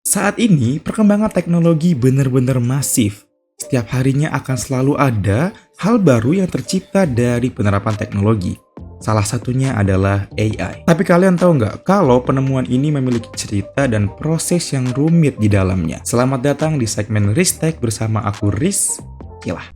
Saat ini, perkembangan teknologi benar-benar masif. Setiap harinya akan selalu ada hal baru yang tercipta dari penerapan teknologi. Salah satunya adalah AI. Tapi kalian tahu nggak kalau penemuan ini memiliki cerita dan proses yang rumit di dalamnya? Selamat datang di segmen Ristek bersama aku Riz. Kilah.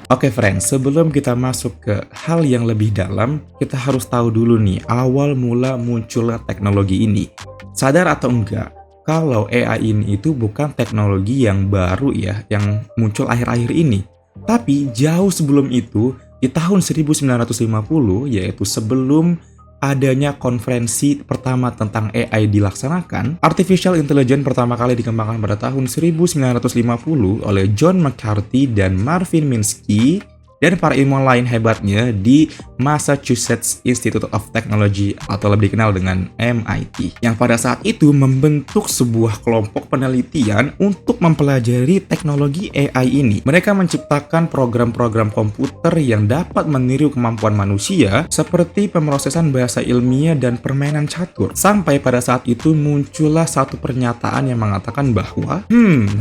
Oke friends, sebelum kita masuk ke hal yang lebih dalam, kita harus tahu dulu nih awal mula munculnya teknologi ini. Sadar atau enggak, kalau AI ini itu bukan teknologi yang baru ya, yang muncul akhir-akhir ini. Tapi jauh sebelum itu, di tahun 1950, yaitu sebelum adanya konferensi pertama tentang AI dilaksanakan, Artificial Intelligence pertama kali dikembangkan pada tahun 1950 oleh John McCarthy dan Marvin Minsky dan para ilmuwan lain hebatnya di Massachusetts Institute of Technology atau lebih dikenal dengan MIT, yang pada saat itu membentuk sebuah kelompok penelitian untuk mempelajari teknologi AI ini. Mereka menciptakan program-program komputer yang dapat meniru kemampuan manusia seperti pemrosesan bahasa ilmiah dan permainan catur. Sampai pada saat itu muncullah satu pernyataan yang mengatakan bahwa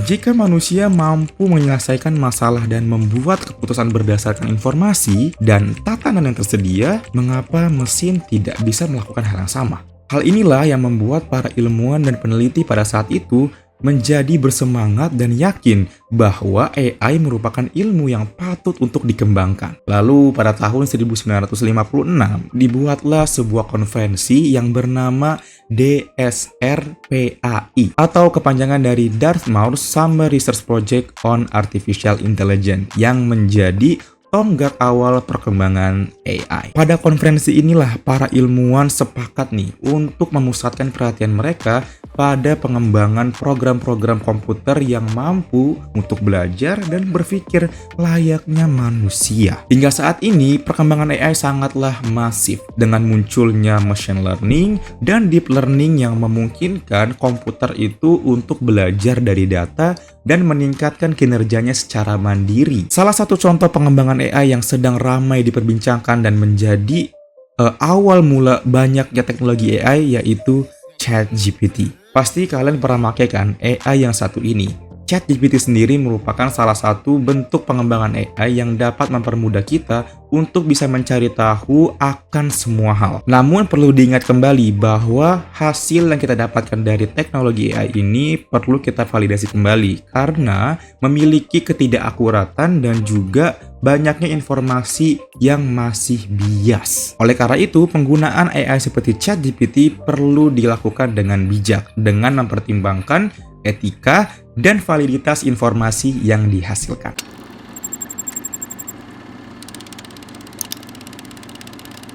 jika manusia mampu menyelesaikan masalah dan membuat keputusan berdasarkan informasi dan tatanan yang tersedia, mengapa mesin tidak bisa melakukan hal yang sama? Hal inilah yang membuat para ilmuwan dan peneliti pada saat itu menjadi bersemangat dan yakin bahwa AI merupakan ilmu yang patut untuk dikembangkan. Lalu pada tahun 1956 dibuatlah sebuah konferensi yang bernama DSRPAI atau kepanjangan dari Dartmouth Summer Research Project on Artificial Intelligence yang menjadi tonggak awal perkembangan AI. Pada konferensi inilah para ilmuwan sepakat nih untuk memusatkan perhatian mereka pada pengembangan program-program komputer yang mampu untuk belajar dan berpikir layaknya manusia. Hingga saat ini, perkembangan AI sangatlah masif dengan munculnya machine learning dan deep learning yang memungkinkan komputer itu untuk belajar dari data dan meningkatkan kinerjanya secara mandiri. Salah satu contoh pengembangan AI yang sedang ramai diperbincangkan dan menjadi awal mula banyaknya teknologi AI yaitu ChatGPT. Pasti kalian pernah pakai kan AI yang satu ini. ChatGPT sendiri merupakan salah satu bentuk pengembangan AI yang dapat mempermudah kita untuk bisa mencari tahu akan semua hal. Namun perlu diingat kembali bahwa hasil yang kita dapatkan dari teknologi AI ini perlu kita validasi kembali karena memiliki ketidakakuratan dan juga banyaknya informasi yang masih bias. Oleh karena itu, penggunaan AI seperti ChatGPT perlu dilakukan dengan bijak dengan mempertimbangkan etika dan validitas informasi yang dihasilkan.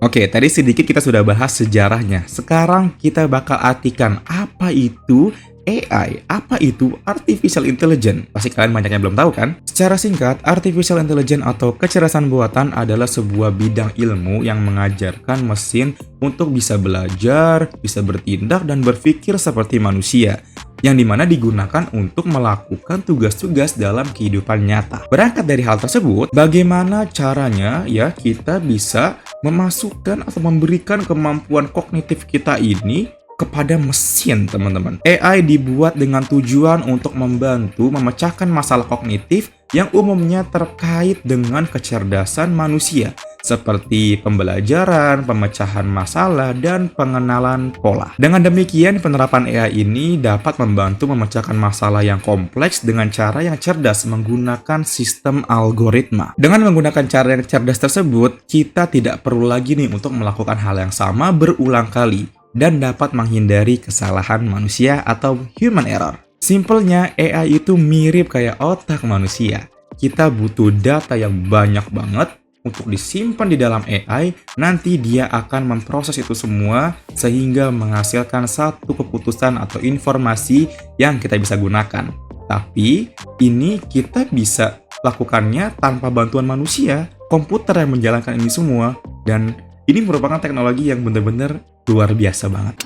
Oke, tadi sedikit kita sudah bahas sejarahnya. Sekarang kita bakal artikan apa itu AI, apa itu Artificial Intelligence. Pasti kalian banyak yang belum tahu kan? Secara singkat, Artificial Intelligence atau kecerdasan buatan adalah sebuah bidang ilmu yang mengajarkan mesin untuk bisa belajar, bisa bertindak, dan berpikir seperti manusia, yang dimana digunakan untuk melakukan tugas-tugas dalam kehidupan nyata. Berangkat dari hal tersebut, bagaimana caranya ya kita bisa memasukkan atau memberikan kemampuan kognitif kita ini kepada mesin, teman-teman. AI dibuat dengan tujuan untuk membantu memecahkan masalah kognitif yang umumnya terkait dengan kecerdasan manusia, seperti pembelajaran, pemecahan masalah, dan pengenalan pola. Dengan demikian, penerapan AI ini dapat membantu memecahkan masalah yang kompleks dengan cara yang cerdas menggunakan sistem algoritma. Dengan menggunakan cara yang cerdas tersebut, kita tidak perlu lagi nih untuk melakukan hal yang sama berulang kali dan dapat menghindari kesalahan manusia atau human error. Simpelnya, AI itu mirip kayak otak manusia. Kita butuh data yang banyak banget untuk disimpan di dalam AI, nanti dia akan memproses itu semua sehingga menghasilkan satu keputusan atau informasi yang kita bisa gunakan. Tapi, ini kita bisa lakukannya tanpa bantuan manusia, komputer yang menjalankan ini semua, dan ini merupakan teknologi yang benar-benar luar biasa banget.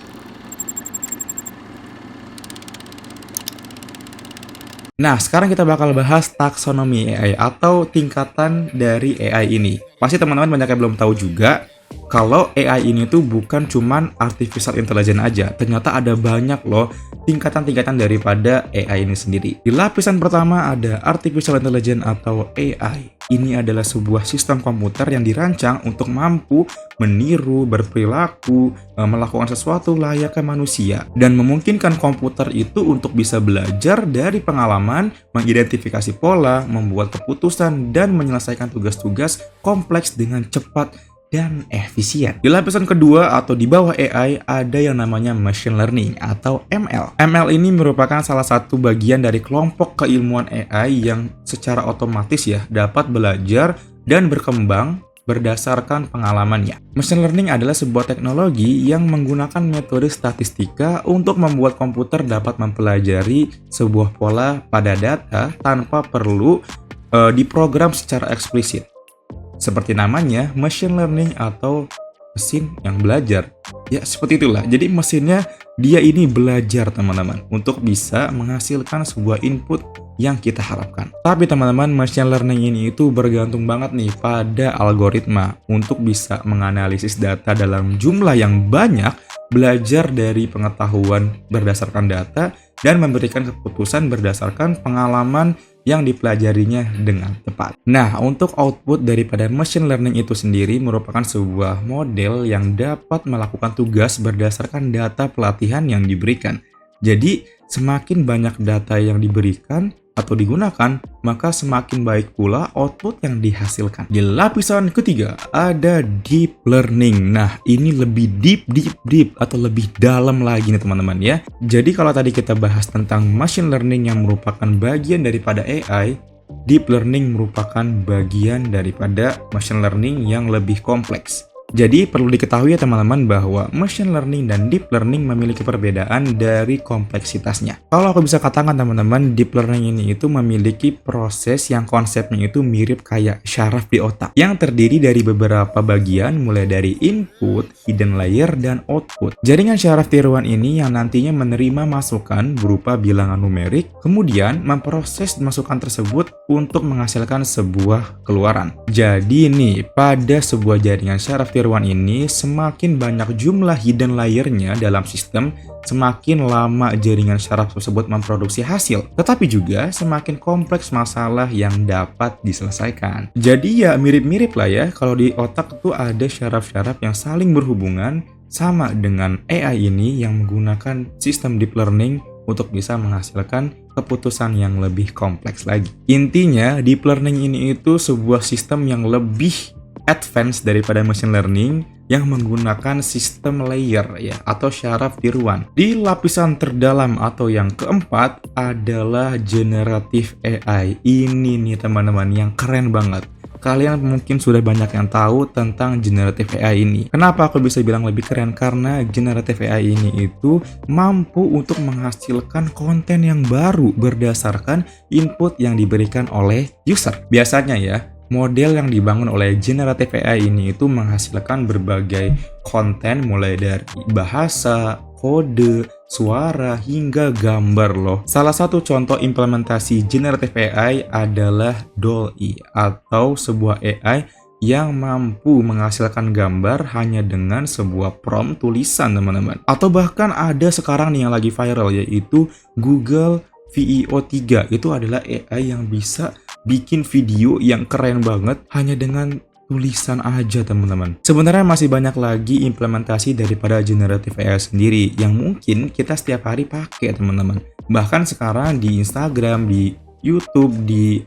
Nah, sekarang kita bakal bahas taksonomi AI atau tingkatan dari AI ini. Pasti teman-teman banyak yang belum tahu juga kalau AI ini tuh bukan cuman artificial intelligence aja. Ternyata ada banyak loh tingkatan-tingkatan daripada AI ini sendiri. Di lapisan pertama ada artificial intelligence atau AI. Ini adalah sebuah sistem komputer yang dirancang untuk mampu meniru, berperilaku, melakukan sesuatu layaknya manusia, dan memungkinkan komputer itu untuk bisa belajar dari pengalaman, mengidentifikasi pola, membuat keputusan, dan menyelesaikan tugas-tugas kompleks dengan cepat dan efisien. Di lapisan kedua atau di bawah AI ada yang namanya machine learning atau ML. ML ini merupakan salah satu bagian dari kelompok keilmuan AI yang secara otomatis ya dapat belajar dan berkembang berdasarkan pengalamannya. Machine learning adalah sebuah teknologi yang menggunakan metode statistika untuk membuat komputer dapat mempelajari sebuah pola pada data tanpa perlu diprogram secara eksplisit. Seperti namanya, machine learning atau mesin yang belajar. Ya, seperti itulah. Jadi mesinnya dia ini belajar teman-teman untuk bisa menghasilkan sebuah input yang kita harapkan. Tapi teman-teman, machine learning ini itu bergantung banget nih pada algoritma untuk bisa menganalisis data dalam jumlah yang banyak, belajar dari pengetahuan berdasarkan data, dan memberikan keputusan berdasarkan pengalaman yang dipelajarinya dengan tepat. Nah, untuk output daripada machine learning itu sendiri merupakan sebuah model yang dapat melakukan tugas berdasarkan data pelatihan yang diberikan. Jadi, semakin banyak data yang diberikan atau digunakan, maka semakin baik pula output yang dihasilkan. Di lapisan ketiga ada deep learning. Nah, ini lebih deep atau lebih dalam lagi nih teman-teman ya. Jadi kalau tadi kita bahas tentang machine learning yang merupakan bagian daripada AI, deep learning merupakan bagian daripada machine learning yang lebih kompleks. Jadi perlu diketahui ya teman-teman bahwa machine learning dan deep learning memiliki perbedaan dari kompleksitasnya. Kalau aku bisa katakan teman-teman, deep learning ini itu memiliki proses yang konsepnya itu mirip kayak syaraf di otak, yang terdiri dari beberapa bagian mulai dari input, hidden layer, dan output. Jaringan syaraf tiruan ini yang nantinya menerima masukan berupa bilangan numerik, kemudian memproses masukan tersebut untuk menghasilkan sebuah keluaran. Jadi nih, pada sebuah jaringan syaraf tiruan ini, semakin banyak jumlah hidden layer-nya dalam sistem, semakin lama jaringan syaraf tersebut memproduksi hasil. Tetapi juga semakin kompleks masalah yang dapat diselesaikan. Jadi ya mirip-mirip lah ya, kalau di otak tuh ada syaraf-syaraf yang saling berhubungan, sama dengan AI ini yang menggunakan sistem deep learning untuk bisa menghasilkan keputusan yang lebih kompleks lagi. Intinya, deep learning ini itu sebuah sistem yang lebih advance daripada machine learning yang menggunakan sistem layer ya atau syaraf tiruan. Di lapisan terdalam atau yang keempat adalah generative AI. Ini nih teman-teman yang keren banget. Kalian mungkin sudah banyak yang tahu tentang generative AI ini. Kenapa aku bisa bilang lebih keren? Karena generative AI ini itu mampu untuk menghasilkan konten yang baru berdasarkan input yang diberikan oleh user. Biasanya ya, model yang dibangun oleh generative AI ini itu menghasilkan berbagai konten mulai dari bahasa, kode, suara, hingga gambar loh. Salah satu contoh implementasi generative AI adalah DALL-E atau sebuah AI yang mampu menghasilkan gambar hanya dengan sebuah prompt tulisan teman-teman. Atau bahkan ada sekarang nih yang lagi viral yaitu Google Veo 3. Itu adalah AI yang bisa bikin video yang keren banget hanya dengan tulisan aja teman-teman. Sebenarnya masih banyak lagi implementasi daripada generative AI sendiri yang mungkin kita setiap hari pakai teman-teman. Bahkan sekarang di Instagram, di YouTube, di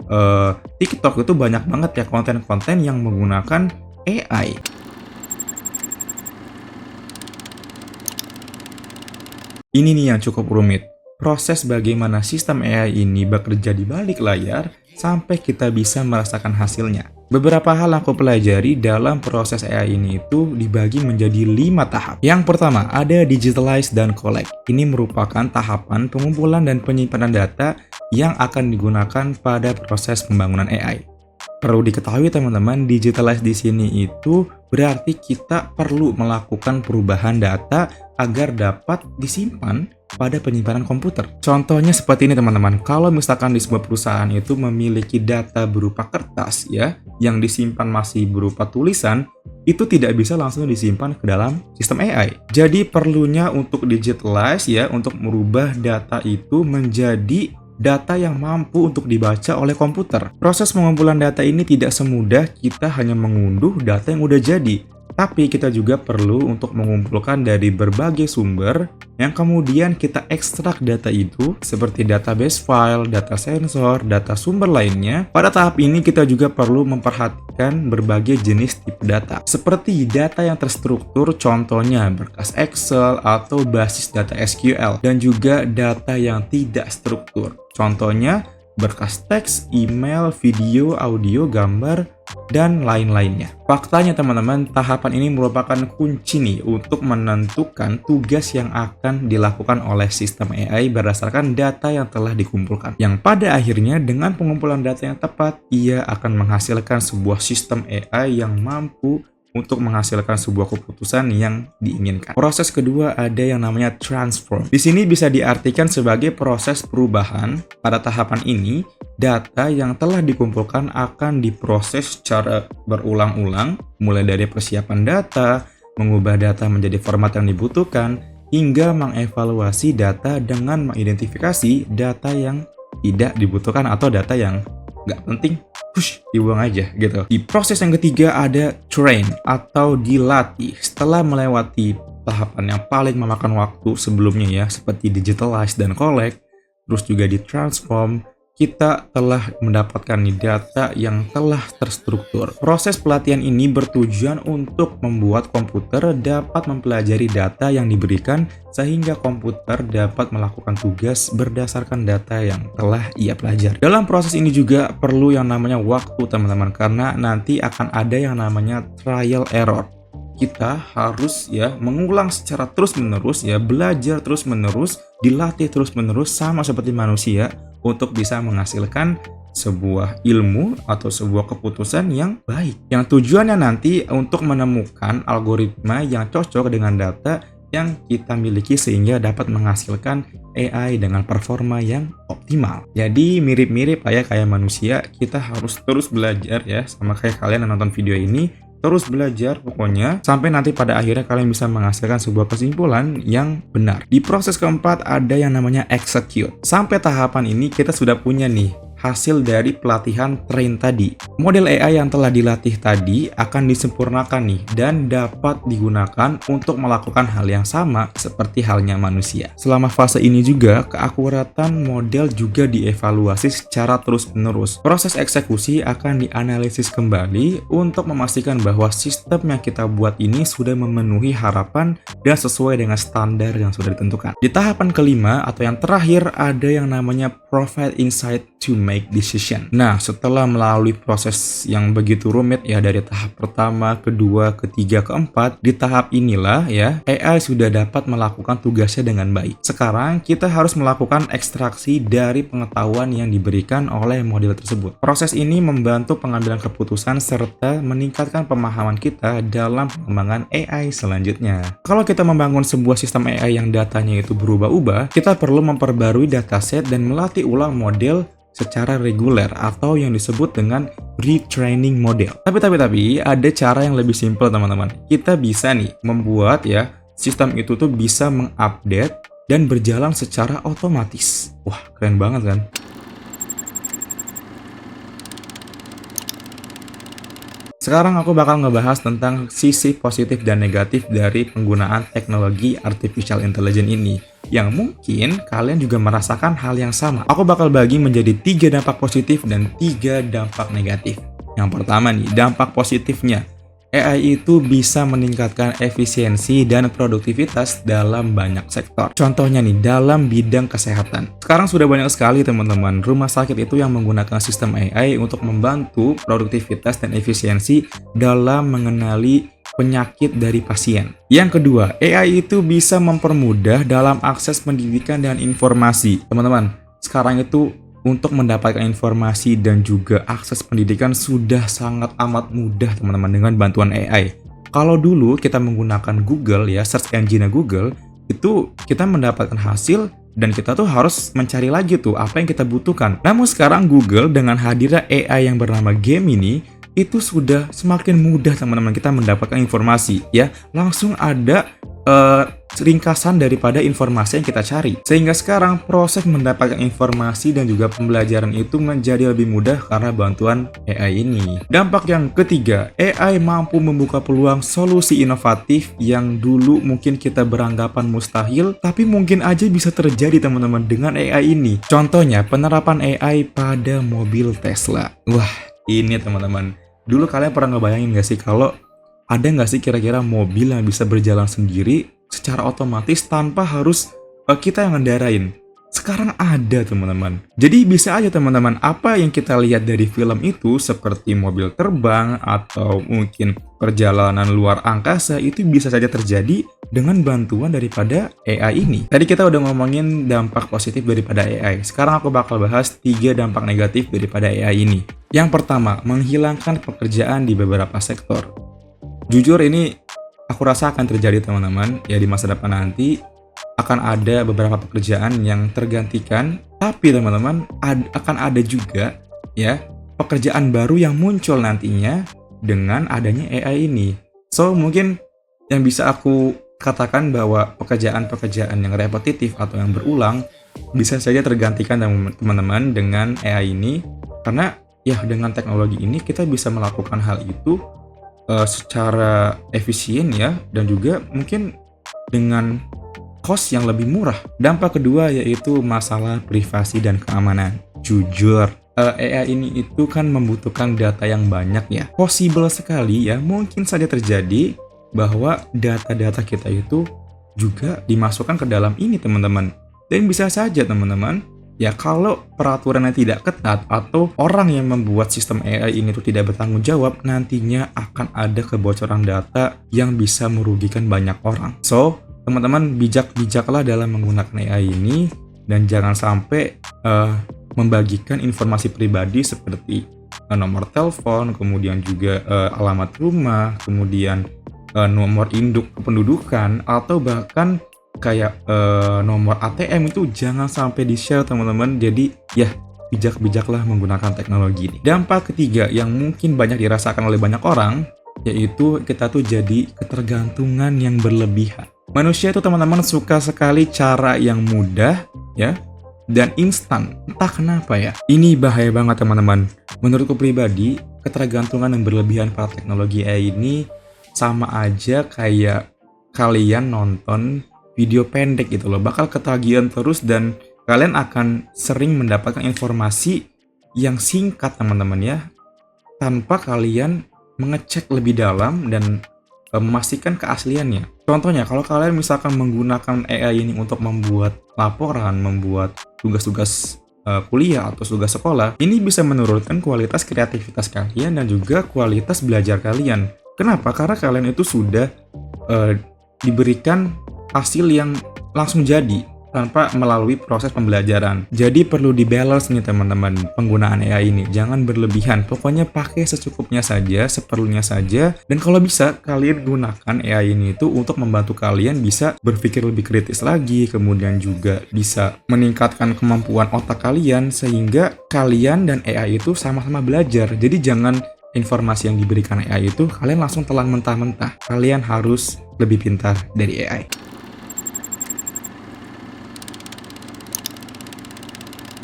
TikTok itu banyak banget ya konten-konten yang menggunakan AI. Ini nih yang cukup rumit. Proses bagaimana sistem AI ini bekerja di balik layar sampai kita bisa merasakan hasilnya. Beberapa hal yang aku pelajari dalam proses AI ini itu dibagi menjadi 5 tahap. Yang pertama ada digitalize dan collect. Ini merupakan tahapan pengumpulan dan penyimpanan data yang akan digunakan pada proses pembangunan AI. Perlu diketahui teman-teman, digitalize di sini itu berarti kita perlu melakukan perubahan data agar dapat disimpan pada penyimpanan komputer. Contohnya seperti ini teman-teman, kalau misalkan di sebuah perusahaan itu memiliki data berupa kertas ya, yang disimpan masih berupa tulisan, itu tidak bisa langsung disimpan ke dalam sistem AI. Jadi perlunya untuk digitalize ya, untuk merubah data itu menjadi data yang mampu untuk dibaca oleh komputer. Proses pengumpulan data ini tidak semudah kita hanya mengunduh data yang udah jadi, tapi kita juga perlu untuk mengumpulkan dari berbagai sumber yang kemudian kita ekstrak data itu seperti database file, data sensor, data sumber lainnya. Pada tahap ini kita juga perlu memperhatikan berbagai jenis tipe data, seperti data yang terstruktur, contohnya berkas Excel atau basis data SQL, dan juga data yang tidak struktur. Contohnya, berkas teks, email, video, audio, gambar, dan lain-lainnya. Faktanya teman-teman, tahapan ini merupakan kunci nih untuk menentukan tugas yang akan dilakukan oleh sistem AI berdasarkan data yang telah dikumpulkan. Yang pada akhirnya dengan pengumpulan data yang tepat, ia akan menghasilkan sebuah sistem AI yang mampu untuk menghasilkan sebuah keputusan yang diinginkan. Proses kedua ada yang namanya transform. Di sini bisa diartikan sebagai proses perubahan. Pada tahapan ini, data yang telah dikumpulkan akan diproses secara berulang-ulang, mulai dari persiapan data, mengubah data menjadi format yang dibutuhkan, hingga mengevaluasi data dengan mengidentifikasi data yang tidak dibutuhkan atau data yang nggak penting, dibuang aja gitu. Di proses yang ketiga ada train atau dilatih. Setelah melewati tahapan yang paling memakan waktu sebelumnya ya, seperti digitalize dan collect, terus juga ditransform, kita telah mendapatkan data yang telah terstruktur. Proses pelatihan ini bertujuan untuk membuat komputer dapat mempelajari data yang diberikan sehingga komputer dapat melakukan tugas berdasarkan data yang telah ia pelajari. Dalam proses ini juga perlu yang namanya waktu teman-teman, karena nanti akan ada yang namanya trial error. Kita harus ya mengulang secara terus-menerus ya, belajar terus-menerus, dilatih terus-menerus sama seperti manusia untuk bisa menghasilkan sebuah ilmu atau sebuah keputusan yang baik. Yang tujuannya nanti untuk menemukan algoritma yang cocok dengan data yang kita miliki sehingga dapat menghasilkan AI dengan performa yang optimal. Jadi mirip-mirip kayak manusia, kita harus terus belajar ya, sama kayak kalian yang nonton video ini. Terus belajar pokoknya sampai nanti pada akhirnya kalian bisa menghasilkan sebuah kesimpulan yang benar. Di proses keempat ada yang namanya execute. Sampai tahapan ini kita sudah punya nih hasil dari pelatihan train tadi. Model AI yang telah dilatih tadi akan disempurnakan nih dan dapat digunakan untuk melakukan hal yang sama seperti halnya manusia. Selama fase ini juga, keakuratan model juga dievaluasi secara terus-menerus. Proses eksekusi akan dianalisis kembali untuk memastikan bahwa sistem yang kita buat ini sudah memenuhi harapan dan sesuai dengan standar yang sudah ditentukan. Di tahapan kelima atau yang terakhir ada yang namanya provide insight to make decision. Nah, setelah melalui proses yang begitu rumit ya dari tahap pertama, kedua, ketiga, keempat, di tahap inilah ya AI sudah dapat melakukan tugasnya dengan baik. Sekarang kita harus melakukan ekstraksi dari pengetahuan yang diberikan oleh model tersebut. Proses ini membantu pengambilan keputusan serta meningkatkan pemahaman kita dalam pengembangan AI selanjutnya. Kalau kita membangun sebuah sistem AI yang datanya itu berubah-ubah, kita perlu memperbarui dataset dan melatih ulang model secara reguler atau yang disebut dengan retraining model. Tapi ada cara yang lebih simpel teman-teman. Kita bisa nih membuat ya sistem itu tuh bisa mengupdate dan berjalan secara otomatis. Wah, keren banget kan? Sekarang aku bakal ngebahas tentang sisi positif dan negatif dari penggunaan teknologi artificial intelligence ini, yang mungkin kalian juga merasakan hal yang sama. Aku bakal bagi menjadi 3 dampak positif dan 3 dampak negatif. Yang pertama nih, dampak positifnya. AI itu bisa meningkatkan efisiensi dan produktivitas dalam banyak sektor. Contohnya nih, dalam bidang kesehatan. Sekarang sudah banyak sekali teman-teman rumah sakit itu yang menggunakan sistem AI untuk membantu produktivitas dan efisiensi dalam mengenali penyakit dari pasien. Yang kedua, AI itu bisa mempermudah dalam akses pendidikan dan informasi. Teman-teman, sekarang itu untuk mendapatkan informasi dan juga akses pendidikan sudah sangat amat mudah teman-teman dengan bantuan AI. Kalau dulu kita menggunakan Google ya, search engine Google, itu kita mendapatkan hasil dan kita tuh harus mencari lagi tuh apa yang kita butuhkan. Namun sekarang Google dengan hadirnya AI yang bernama Gemini, itu sudah semakin mudah teman-teman kita mendapatkan informasi ya. Langsung ada ringkasan daripada informasi yang kita cari. Sehingga sekarang proses mendapatkan informasi dan juga pembelajaran itu menjadi lebih mudah karena bantuan AI ini. Dampak yang ketiga, AI mampu membuka peluang solusi inovatif yang dulu mungkin kita beranggapan mustahil, tapi mungkin aja bisa terjadi teman-teman dengan AI ini. Contohnya, penerapan AI pada mobil Tesla. Wah, ini teman-teman. Dulu kalian pernah ngebayangin gak sih kalau ada nggak sih kira-kira mobil yang bisa berjalan sendiri secara otomatis tanpa harus kita yang ngendarain? Sekarang ada teman-teman. Jadi bisa aja teman-teman, apa yang kita lihat dari film itu seperti mobil terbang atau mungkin perjalanan luar angkasa itu bisa saja terjadi dengan bantuan daripada AI ini. Tadi kita udah ngomongin dampak positif daripada AI. Sekarang aku bakal bahas 3 dampak negatif daripada AI ini. Yang pertama, menghilangkan pekerjaan di beberapa sektor. Jujur ini aku rasa akan terjadi teman-teman, ya di masa depan nanti akan ada beberapa pekerjaan yang tergantikan, tapi teman-teman akan ada juga ya pekerjaan baru yang muncul nantinya dengan adanya AI ini. So mungkin yang bisa aku katakan bahwa pekerjaan-pekerjaan yang repetitif atau yang berulang bisa saja tergantikan teman-teman dengan AI ini, karena ya dengan teknologi ini kita bisa melakukan hal itu secara efisien ya, dan juga mungkin dengan cost yang lebih murah. Dampak kedua yaitu masalah privasi dan keamanan. Jujur, AI ini itu kan membutuhkan data yang banyak ya. Possible sekali ya, mungkin saja terjadi bahwa data-data kita itu juga dimasukkan ke dalam ini teman-teman. Dan bisa saja teman-teman, ya kalau peraturannya tidak ketat atau orang yang membuat sistem AI ini tuh tidak bertanggung jawab, nantinya akan ada kebocoran data yang bisa merugikan banyak orang. So, teman-teman bijak-bijaklah dalam menggunakan AI ini dan jangan sampai membagikan informasi pribadi seperti nomor telepon, kemudian juga alamat rumah, kemudian nomor induk kependudukan, atau bahkan kayak nomor ATM itu jangan sampai di-share teman-teman. Jadi ya bijak-bijaklah menggunakan teknologi ini. Dampak ketiga yang mungkin banyak dirasakan oleh banyak orang yaitu kita tuh jadi ketergantungan yang berlebihan. Manusia itu teman-teman suka sekali cara yang mudah ya dan instan. Entah kenapa ya. Ini bahaya banget teman-teman. Menurutku pribadi, ketergantungan yang berlebihan pada teknologi AI ini sama aja kayak kalian nonton video pendek gitu loh, bakal ketagihan terus dan kalian akan sering mendapatkan informasi yang singkat teman-teman ya, tanpa kalian mengecek lebih dalam dan memastikan keasliannya. Contohnya, kalau kalian misalkan menggunakan AI ini untuk membuat laporan, membuat tugas-tugas kuliah atau tugas sekolah, ini bisa menurunkan kualitas kreativitas kalian dan juga kualitas belajar kalian. Kenapa? Karena kalian itu sudah diberikan hasil yang langsung jadi tanpa melalui proses pembelajaran. Jadi perlu dibalance nih teman-teman penggunaan AI ini. Jangan berlebihan. Pokoknya pakai secukupnya saja, seperlunya saja. Dan kalau bisa kalian gunakan AI ini itu untuk membantu kalian bisa berpikir lebih kritis lagi, kemudian juga bisa meningkatkan kemampuan otak kalian sehingga kalian dan AI itu sama-sama belajar. Jadi jangan informasi yang diberikan AI itu kalian langsung telan mentah-mentah. Kalian harus lebih pintar dari AI.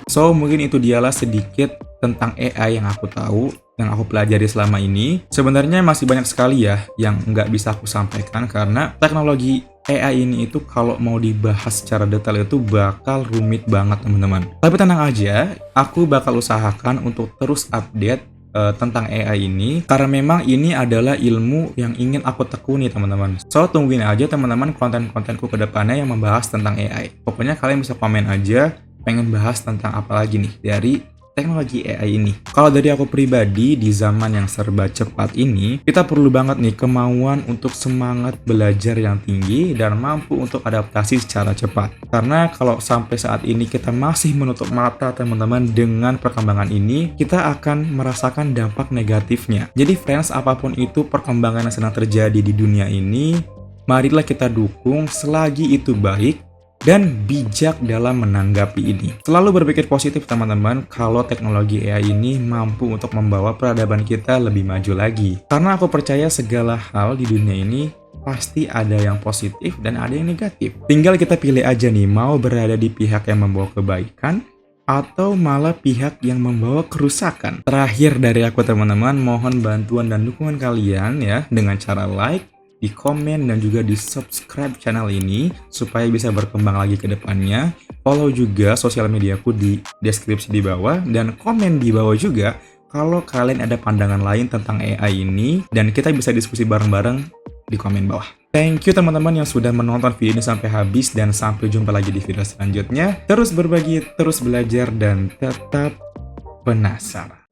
So, mungkin itu dialah sedikit tentang AI yang aku tahu, yang aku pelajari selama ini. Sebenarnya masih banyak sekali ya yang nggak bisa aku sampaikan karena teknologi AI ini itu kalau mau dibahas secara detail itu bakal rumit banget teman-teman. Tapi tenang aja, aku bakal usahakan untuk terus update tentang AI ini karena memang ini adalah ilmu yang ingin aku tekuni teman-teman. So, tungguin aja teman-teman konten-kontenku ke depannya yang membahas tentang AI. Pokoknya kalian bisa komen aja pengen bahas tentang apa lagi nih dari teknologi AI ini. Kalau dari aku pribadi, di zaman yang serba cepat ini, kita perlu banget nih kemauan untuk semangat belajar yang tinggi dan mampu untuk adaptasi secara cepat. Karena kalau sampai saat ini kita masih menutup mata teman-teman dengan perkembangan ini, kita akan merasakan dampak negatifnya. Jadi friends, apapun itu perkembangan yang sedang terjadi di dunia ini, marilah kita dukung selagi itu baik dan bijak dalam menanggapi ini. Selalu berpikir positif teman-teman kalau teknologi AI ini mampu untuk membawa peradaban kita lebih maju lagi. Karena aku percaya segala hal di dunia ini pasti ada yang positif dan ada yang negatif. Tinggal kita pilih aja nih, mau berada di pihak yang membawa kebaikan atau malah pihak yang membawa kerusakan. Terakhir dari aku teman-teman, mohon bantuan dan dukungan kalian ya dengan cara like, di komen dan juga di subscribe channel ini supaya bisa berkembang lagi ke depannya. Follow juga sosial mediaku di deskripsi di bawah dan komen di bawah juga kalau kalian ada pandangan lain tentang AI ini dan kita bisa diskusi bareng-bareng di komen bawah. Thank you teman-teman yang sudah menonton video ini sampai habis dan sampai jumpa lagi di video selanjutnya. Terus berbagi, terus belajar dan tetap penasaran.